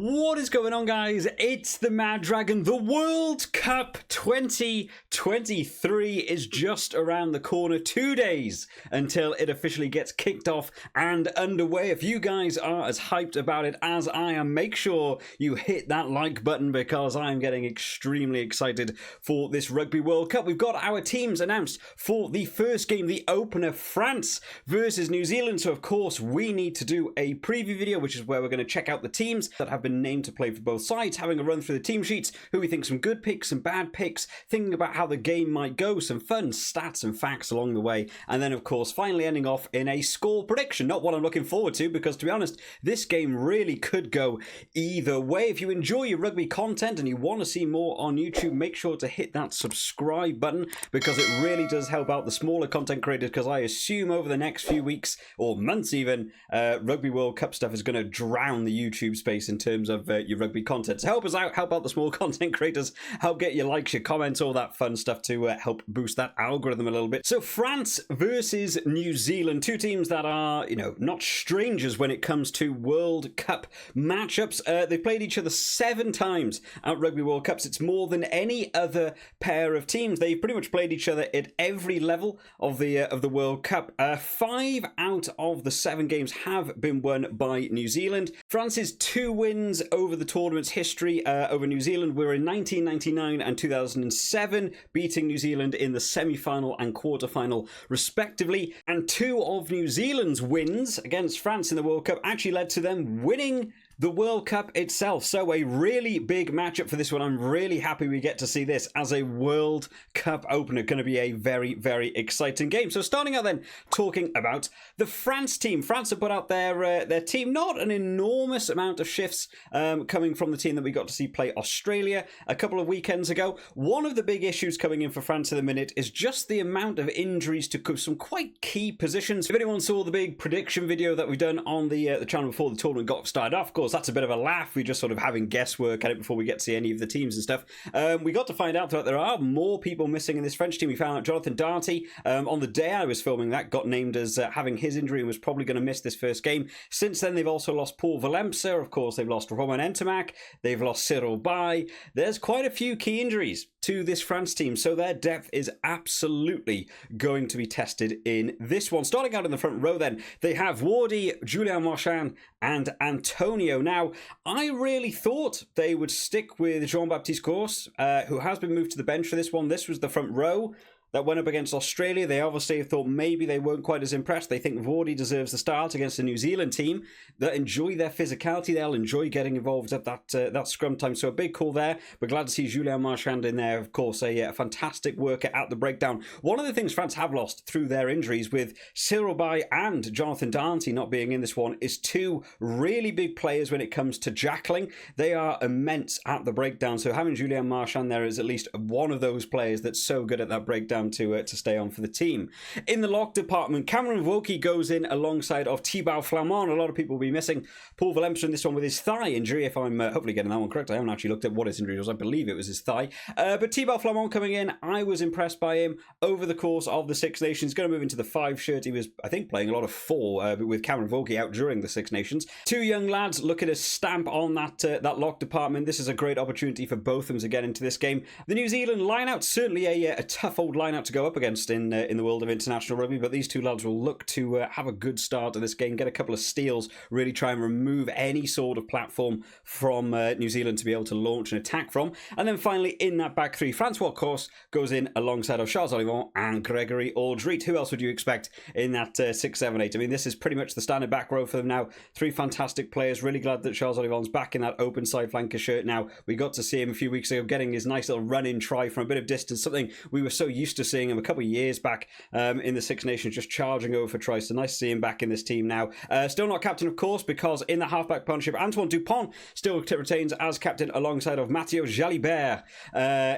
What is going on, guys? It's the Mad Dragon. The World Cup 2023 is just around the corner. 2 days until it officially gets kicked off and underway. If you guys are as hyped about it as I am, make sure you hit that like button because I'm getting extremely excited for this Rugby World Cup. We've got our teams announced for the first game, the opener, France versus New Zealand. So, of course, we need to do a preview video, which is where we're going to check out the teams that have been named to play for both sides, having a run through the team sheets, who we think some good picks, some bad picks, thinking about how the game might go, some fun stats and facts along the way, and then of course finally ending off in a score prediction. Not what I'm looking forward to, because to be honest, this game really could go either way. If you enjoy your rugby content and you want to see more on YouTube, make sure to hit that subscribe button because it really does help out the smaller content creators, because I assume over the next few weeks or months even, Rugby World Cup stuff is going to drown the YouTube space in terms of your rugby content. So help us out, help out the small content creators, help get your likes, your comments, all that fun stuff to help boost that algorithm a little bit. So France versus New Zealand, two teams that are, not strangers when it comes to World Cup matchups. They've played each other 7 times at Rugby World Cups. It's more than any other pair of teams. They've pretty much played each other at every level of the World Cup. 5 out of the 7 games have been won by New Zealand. France's 2 wins over the tournament's history over New Zealand were in 1999 and 2007, beating New Zealand in the semi-final and quarter-final respectively. And 2 of New Zealand's wins against France in the World Cup actually led to them winning the World Cup itself. So a really big matchup for this one. I'm really happy we get to see this as a World Cup opener. Going to be a very, very exciting game. So starting out then, talking about the France team. France have put out their team. Not an enormous amount of shifts coming from the team that we got to see play Australia a couple of weekends ago. One of the big issues coming in for France at the minute is just the amount of injuries to some quite key positions. If anyone saw the big prediction video that we've done on the channel before the tournament got started off, of course, that's a bit of a laugh. We're just sort of having guesswork at it before we get to see any of the teams and stuff. We got to find out that there are more people missing in this French team. We found out Jonathan Darty, on the day I was filming that, got named as having his injury and was probably going to miss this first game. Since then, they've also lost Paul Valemsa. Of course, they've lost Romain Ntamack. They've lost Cyril Bay. There's quite a few key injuries to this France team, so their depth is absolutely going to be tested in this one. Starting out in the front row then, they have Wardy, Julien Marchand and Antonio. Now, I really thought they would stick with Jean-Baptiste Course, who has been moved to the bench for this one. This was the front row that went up against Australia. They obviously thought maybe they weren't quite as impressed. They think Vardy deserves the start against the New Zealand team that enjoy their physicality. They'll enjoy getting involved at that scrum time. So a big call there. We're glad to see Julien Marchand in there. Of course, a fantastic worker at the breakdown. One of the things France have lost through their injuries, with Cyril Bay and Jonathan Darty not being in this one, is 2 really big players when it comes to jackling. They are immense at the breakdown. So having Julien Marchand there is at least one of those players that's so good at that breakdown to stay on for the team. In the lock department, Cameron Wauke goes in alongside of Thibaut Flamand. A lot of people will be missing Paul Valemsa in this one with his thigh injury, if I'm hopefully getting that one correct. I haven't actually looked at what his injury was. I believe it was his thigh. But Thibaut Flamand coming in, I was impressed by him over the course of the Six Nations. Going to move into the 5 shirt. He was, I think, playing a lot of 4 with Cameron Wauke out during the Six Nations. 2 young lads looking to stamp on that lock department. This is a great opportunity for both of them to get into this game. The New Zealand line-out, certainly a tough old line-out to go up against in the world of international rugby, but these 2 lads will look to have a good start to this game, get a couple of steals, really try and remove any sort of platform from New Zealand to be able to launch an attack from. And then finally, in that back 3, Francois Course goes in alongside of Charles Olivon and Gregory Aldrit. Who else would you expect in that 6, 7, 8? I mean, this is pretty much the standard back row for them now. 3 fantastic players. Really glad that Charles Olivon's back in that open side flanker shirt now. We got to see him a few weeks ago getting his nice little run-in try from a bit of distance, something we were so used to seeing him a couple of years back in the Six Nations, just charging over for tries. So nice to see him back in this team now. Still not captain, of course, because in the halfback partnership, Antoine Dupont still retains as captain alongside of Mathieu Jalibert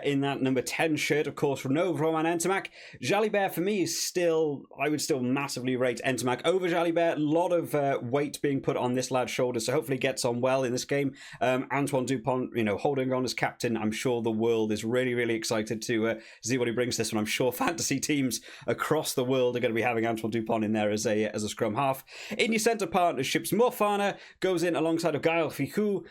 in that number 10 shirt. Of course, no Romain Ntamack. Jalibert for me is still, I would still massively rate Ntamack over Jalibert. A lot of weight being put on this lad's shoulders, so hopefully gets on well in this game. Antoine Dupont, holding on as captain. I'm sure the world is really, really excited to see what he brings this one. I'm sure fantasy teams across the world are going to be having Antoine Dupont in there as a scrum half. In your centre partnerships, Mofana goes in alongside of Gaël Ficou,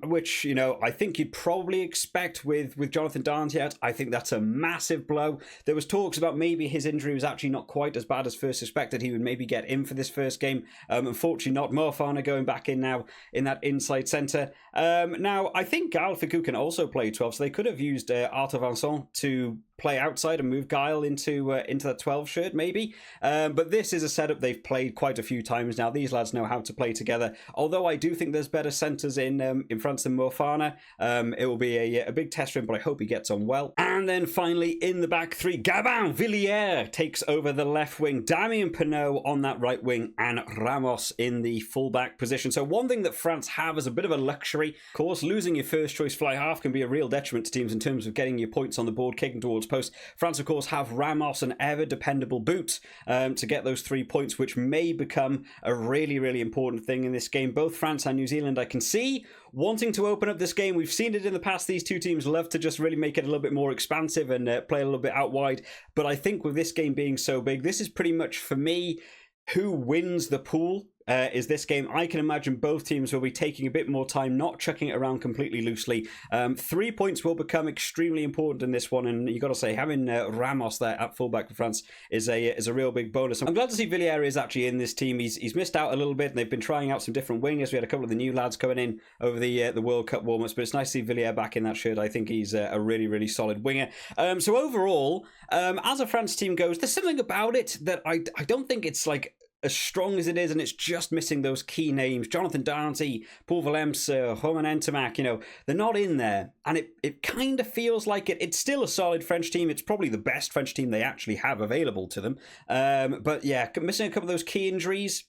which, I think you'd probably expect with Jonathan Darntiat. I think that's a massive blow. There was talks about maybe his injury was actually not quite as bad as first suspected. He would maybe get in for this first game. Unfortunately not. Mofana going back in now in that inside centre. Now, I think Gaël Ficou can also play 12, so they could have used Arthur Vincent to play outside and move Gaël into that 12 shirt maybe, but this is a setup they've played quite a few times now. These lads know how to play together, although I do think there's better centres in France than Mofana. It will be a big test for him, but I hope he gets on well. And then finally in the back three, Gabin Villiers takes over the left wing, Damien Penaud on that right wing, and Ramos in the fullback position. So one thing that France have is a bit of a luxury. Of course, losing your first choice fly half can be a real detriment to teams in terms of getting your points on the board, kicking towards post. France, of course, have Ramos, an ever-dependable boot, to get those 3 points, which may become a really, really important thing in this game. Both France and New Zealand, I can see, wanting to open up this game. We've seen it in the past. These two teams love to just really make it a little bit more expansive and play a little bit out wide. But I think with this game being so big, this is pretty much, for me, who wins the pool. Is this game. I can imagine both teams will be taking a bit more time, not chucking it around completely loosely. 3 points will become extremely important in this one, and you got to say having Ramos there at fullback for France is a real big bonus. I'm glad to see Villiers is actually in this team. He's missed out a little bit, and they've been trying out some different wingers. We had a couple of the new lads coming in over the World Cup warm-ups, but it's nice to see Villiers back in that shirt. I think he's a really, really solid winger. So overall, as a France team goes, there's something about it that I don't think it's like as strong as it is, and it's just missing those key names. Jonathan Darnty, Paul Willems, Romain Ntamack, they're not in there. And it kind of feels like it's still a solid French team. It's probably the best French team they actually have available to them. But yeah, missing a couple of those key injuries.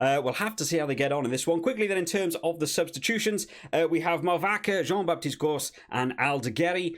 We'll have to see how they get on in this one. Quickly then, in terms of the substitutions, we have Malvaca, Jean-Baptiste Gros and Aldeguerri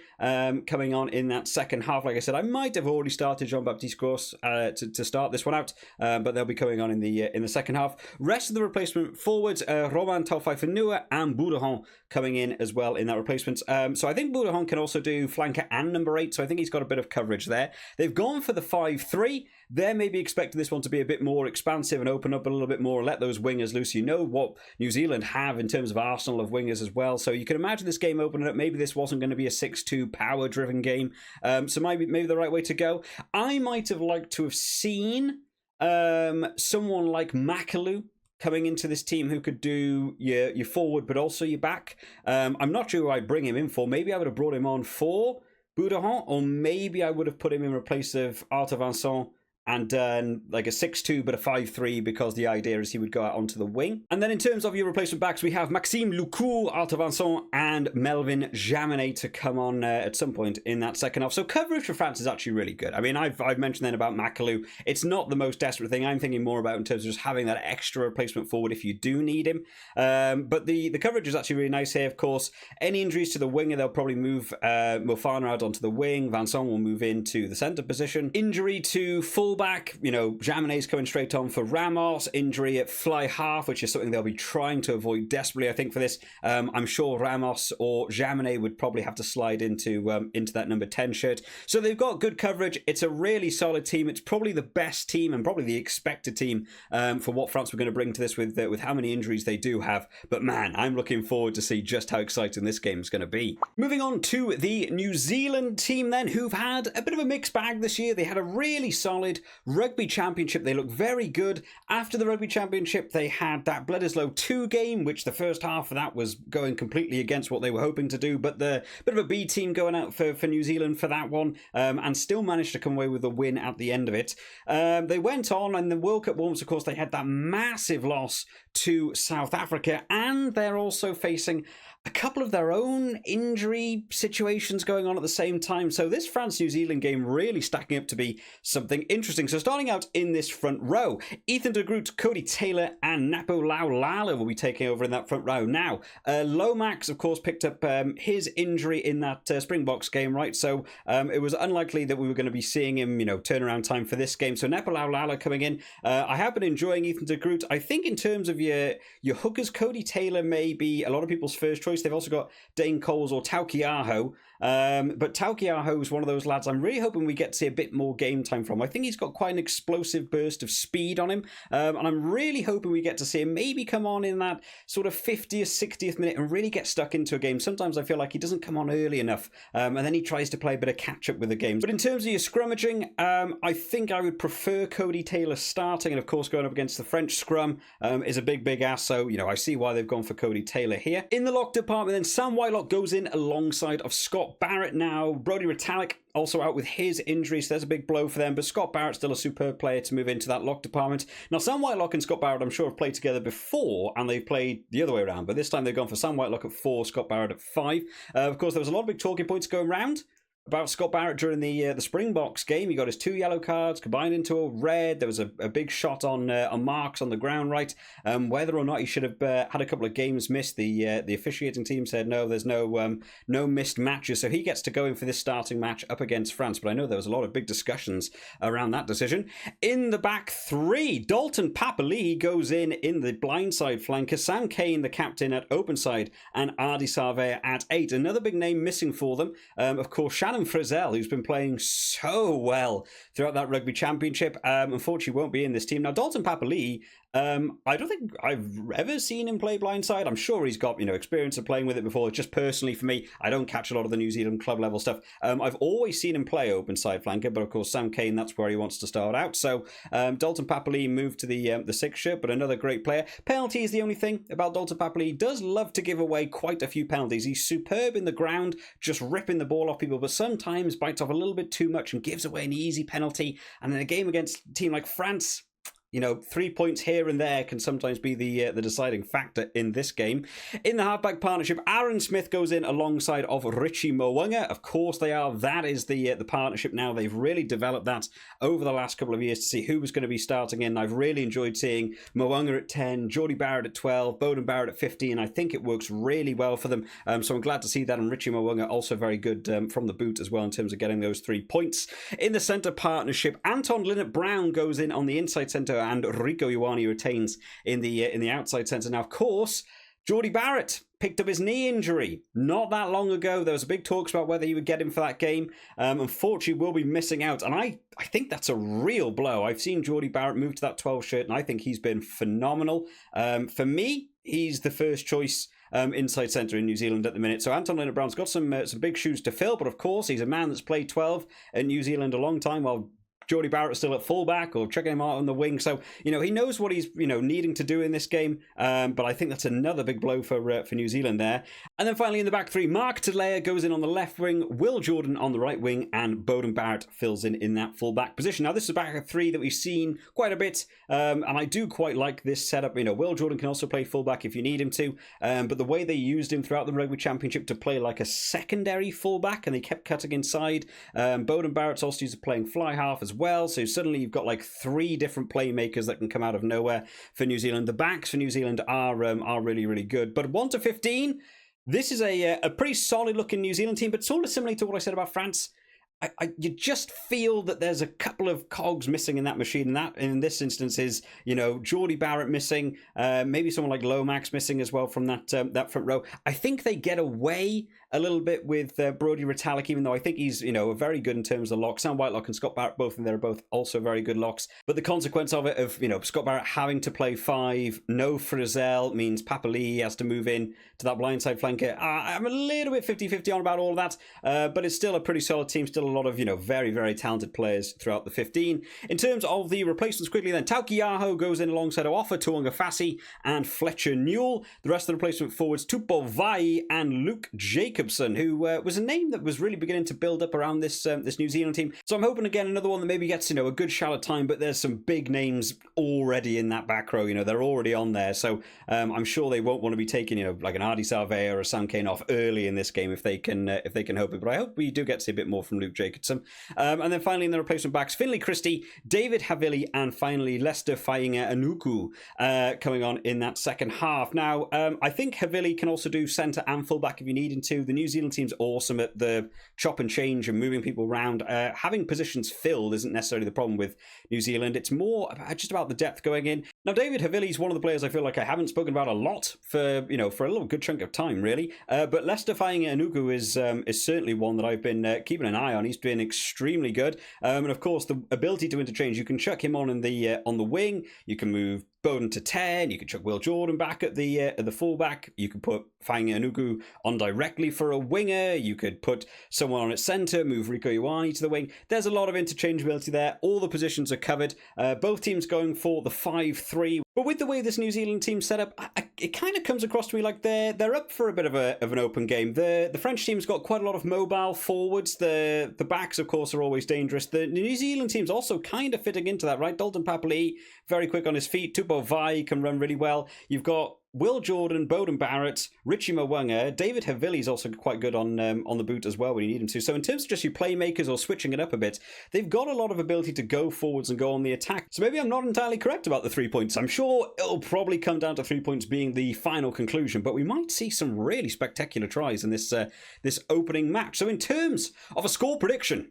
coming on in that second half. Like I said, I might have already started Jean-Baptiste Gros to start this one out, but they'll be coming on in the second half. Rest of the replacement forwards, Romain Taufifenua and Boudehon coming in as well in that replacement. So I think Boudehon can also do flanker and number 8, so I think he's got a bit of coverage there. They've gone for the 5-3. They're maybe expecting this one to be a bit more expansive and open up a little bit more, let those wingers loose. You know what New Zealand have in terms of arsenal of wingers as well. So you can imagine this game opening up. Maybe this wasn't going to be a 6-2 power-driven game. So maybe the right way to go. I might have liked to have seen someone like Makalu coming into this team who could do your forward but also your back. I'm not sure who I'd bring him in for. Maybe I would have brought him on for Boudehon, or maybe I would have put him in place of Arthur Vincent and done like a 6-2 but a 5-3, because the idea is he would go out onto the wing. And then in terms of your replacement backs, we have Maxime Loukou, Arthur Vincent and Melvin Jaminet to come on at some point in that second half. So coverage for France is actually really good. I mean, I've mentioned then about Makalu. It's not the most desperate thing. I'm thinking more about in terms of just having that extra replacement forward if you do need him. But the coverage is actually really nice here, of course. Any injuries to the winger, they'll probably move Mofana out onto the wing. Vincent will move into the centre position. Injury to fullback, Jaminet's coming straight on for Ramos. Injury at fly half, which is something they'll be trying to avoid desperately, I think, for this. I'm sure Ramos or Jaminet would probably have to slide into that number 10 shirt. So they've got good coverage. It's a really solid team. It's probably the best team and probably the expected team for what France were going to bring to this with how many injuries they do have. But man, I'm looking forward to see just how exciting this game is going to be. Moving on to the New Zealand team then, who've had a bit of a mixed bag this year. They had a really solid Rugby Championship. They look very good. After the Rugby Championship, they had that Bledisloe 2 game, which the first half of that was going completely against what they were hoping to do, but the bit of a B team going out for New Zealand for that one, and still managed to come away with a win at the end of it. They went on, and the World Cup warm-ups, of course, they had that massive loss to South Africa, and they're also facing a couple of their own injury situations going on at the same time. So this France-New Zealand game really stacking up to be something interesting. So starting out in this front row, Ethan de Groot, Cody Taylor and Napo Laulala will be taking over in that front row. Now, Lomax, of course, picked up his injury in that Springboks game, right? So it was unlikely that we were going to be seeing him, turnaround time for this game. So Napo Laulala coming in. I have been enjoying Ethan de Groot. I think in terms of of your hookers, Cody Taylor may be a lot of people's first choice. They've also got Dane Coles or Taukiaho. But Taukiaho is one of those lads I'm really hoping we get to see a bit more game time from. I think he's got quite an explosive burst of speed on him, and I'm really hoping we get to see him maybe come on in that sort of 50th, 60th minute and really get stuck into a game. Sometimes I feel like he doesn't come on early enough, and then he tries to play a bit of catch-up with the games. But in terms of your scrummaging, I think I would prefer Cody Taylor starting, and of course going up against the French scrum is a big ass, so, you know, I see why they've gone for Cody Taylor here. In the lock department, then Sam Whitelock goes in alongside of Scott Barrett now. Brodie Retallick also out with his injury, so there's a big blow for them, but Scott Barrett's still a superb player to move into that lock department. Now, Sam Whitelock and Scott Barrett, I'm sure, have played together before, and they've played the other way around, but this time they've gone for Sam Whitelock at 4, Scott Barrett at 5. Of course, there was a lot of big talking points going around about Scott Barrett during the Springboks game. He got his 2 yellow cards combined into a red. There was a big shot on Marks on the ground right. Whether or not he should have had a couple of games missed, the officiating team said no, there's no missed matches, so he gets to go in for this starting match up against France. But I know there was a lot of big discussions around that decision. In the back 3, Dalton Papali'i goes in the blindside flanker, Sam Cane, the captain, at open side, and Ardie Savea at 8. Another big name missing for them, of course, Shannon Frizzell, who's been playing so well throughout that rugby championship, unfortunately won't be in this team. Now, Dalton Papali'i, I don't think I've ever seen him play blindside. I'm sure he's got, experience of playing with it before. Just personally for me, I don't catch a lot of the New Zealand club level stuff. I've always seen him play open side flanker, but of course Sam Cane, that's where he wants to start out. So Dalton Papali'i moved to the 6th shirt, but another great player. Penalty is the only thing about Dalton Papali'i. He does love to give away quite a few penalties. He's superb in the ground, just ripping the ball off people, but sometimes bites off a little bit too much and gives away an easy penalty. And in a game against a team like France, 3 points here and there can sometimes be the deciding factor in this game. In the halfback partnership, Aaron Smith goes in alongside of Richie Mo'unga. Of course they are. That is the partnership now. They've really developed that over the last couple of years to see who was going to be starting in. I've really enjoyed seeing Mo'unga at 10, Geordie Barrett at 12, Beauden Barrett at 15. I think it works really well for them. So I'm glad to see that. And Richie Mo'unga also very good from the boot as well in terms of getting those 3 points. In the centre partnership, Anton Linnett-Brown goes in on the inside centre, and Rico Ioane retains in the outside centre. Now, of course, Geordie Barrett picked up his knee injury not that long ago. There was a big talks about whether he would get him for that game. Unfortunately, will be missing out, and I think that's a real blow. I've seen Geordie Barrett move to that 12 shirt, and I think he's been phenomenal. For me, he's the first choice inside centre in New Zealand at the minute. So Anton Linnett-Brown's got some big shoes to fill, but of course, he's a man that's played 12 in New Zealand a long time, while Geordie Barrett still at fullback or checking him out on the wing. So, he knows what he's, needing to do in this game. But I think that's another big blow for New Zealand there. And then finally in the back 3, Mark Telea goes in on the left wing, Will Jordan on the right wing, and Beauden Barrett fills in that fullback position. Now, this is a back 3 that we've seen quite a bit. And I do quite like this setup. Will Jordan can also play fullback if you need him to. But the way they used him throughout the Rugby Championship to play like a secondary fullback, and they kept cutting inside. Beauden Barrett's also used to playing fly half as well, so suddenly you've got like 3 different playmakers that can come out of nowhere for New Zealand. The backs for New Zealand are really good. But 1 to 15, this is a pretty solid looking New Zealand team, but sort of similar to what I said about France. You just feel that there's a couple of cogs missing in that machine, and that in this instance is, Geordie Barrett missing, maybe someone like Lomax missing as well from that front row. I think they get away a little bit with Brodie Retallick, even though I think he's, very good in terms of locks. Sam Whitelock and Scott Barrett, both of them, are both also very good locks. But the consequence of it, of Scott Barrett having to play 5, no Frizzell, means Papali'i has to move in to that blindside flanker. I'm a little bit 50-50 on about all of that, but it's still a pretty solid team, still a lot of, very, very talented players throughout the 15. In terms of the replacements quickly then, Taukiaho goes in alongside Oafa Tuongafasi and Fletcher Newell. The rest of the replacement forwards, Tupou Vai and Luke Jacobson, who was a name that was really beginning to build up around this New Zealand team. So I'm hoping again another one that maybe gets, a good shot at time, but there's some big names already in that back row, they're already on there. So I'm sure they won't want to be taking, like an Ardie Savea or a Sam Cane off early in this game if they can help it. But I hope we do get to see a bit more from Luke Jacobson. And then finally in the replacement backs, Finlay Christie, David Havili, and finally Leicester Fainga-Anuku coming on in that second half. Now, I think Havili can also do centre and fullback if you need him to. The New Zealand team's awesome at the chop and change and moving people around. Having positions filled isn't necessarily the problem with New Zealand. It's more just about the depth going in. Now, David Havili is one of the players I feel like I haven't spoken about a lot for a little good chunk of time, really. But Leicester Fainga-Anuku is certainly one that I've been keeping an eye on. He's been extremely good. And of course, the ability to interchange, you can chuck him on the wing. You can move Bowden to 10, you could chuck Will Jordan back at the fullback, you could put Fainga-Anuku on directly for a winger, you could put someone on at centre, move Rico Ioane to the wing. There's a lot of interchangeability there, all the positions are covered, both teams going for the 5-3, but with the way this New Zealand team's set up, it kind of comes across to me like they're up for a bit of an open game. The French team's got quite a lot of mobile forwards, the backs of course are always dangerous. The New Zealand team's also kind of fitting into that, right? Dalton Papali'i, very quick on his feet, Tupou Vai can run really well. You've got Will Jordan, Bowden Barrett, Richie Mo'unga, David Havili's also quite good on the boot as well when you need him to. So in terms of just your playmakers or switching it up a bit, they've got a lot of ability to go forwards and go on the attack. So maybe I'm not entirely correct about the 3 points. I'm sure it'll probably come down to 3 points being the final conclusion, but we might see some really spectacular tries in this opening match. So in terms of a score prediction,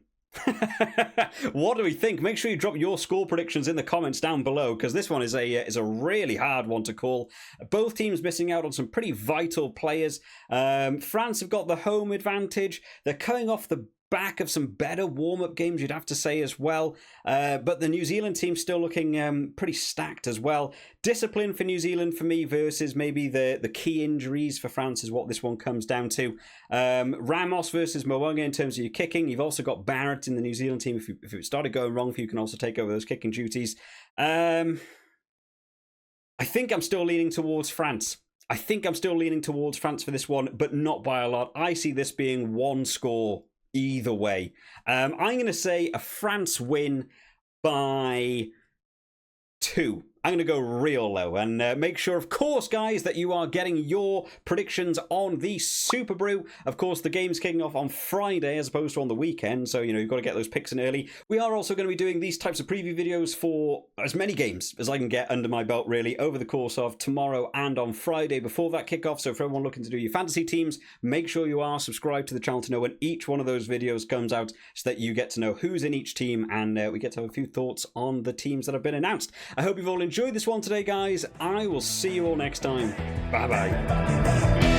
what do we think? Make sure you drop your score predictions in the comments down below, because this one is a really hard one to call. Both teams missing out on some pretty vital players. France have got the home advantage. They're coming off the back of some better warm-up games, you'd have to say, as well. But the New Zealand team's still looking pretty stacked as well. Discipline for New Zealand for me versus maybe the key injuries for France is what this one comes down to. Ramos versus Mo'unga in terms of your kicking. You've also got Barrett in the New Zealand team. If it started going wrong for you, can also take over those kicking duties. I think I'm still leaning towards France. I think I'm still leaning towards France for this one, but not by a lot. I see this being one score either way. I'm going to say a France win by 2. I'm going to go real low and make sure, of course, guys, that you are getting your predictions on the Super Brew. Of course, the game's kicking off on Friday as opposed to on the weekend, so, you've got to get those picks in early. We are also going to be doing these types of preview videos for as many games as I can get under my belt, really, over the course of tomorrow and on Friday before that kickoff. So for everyone looking to do your fantasy teams, make sure you are subscribed to the channel to know when each one of those videos comes out so that you get to know who's in each team and we get to have a few thoughts on the teams that have been announced. I hope you've all enjoyed this one today, guys. I will see you all next time. Bye bye.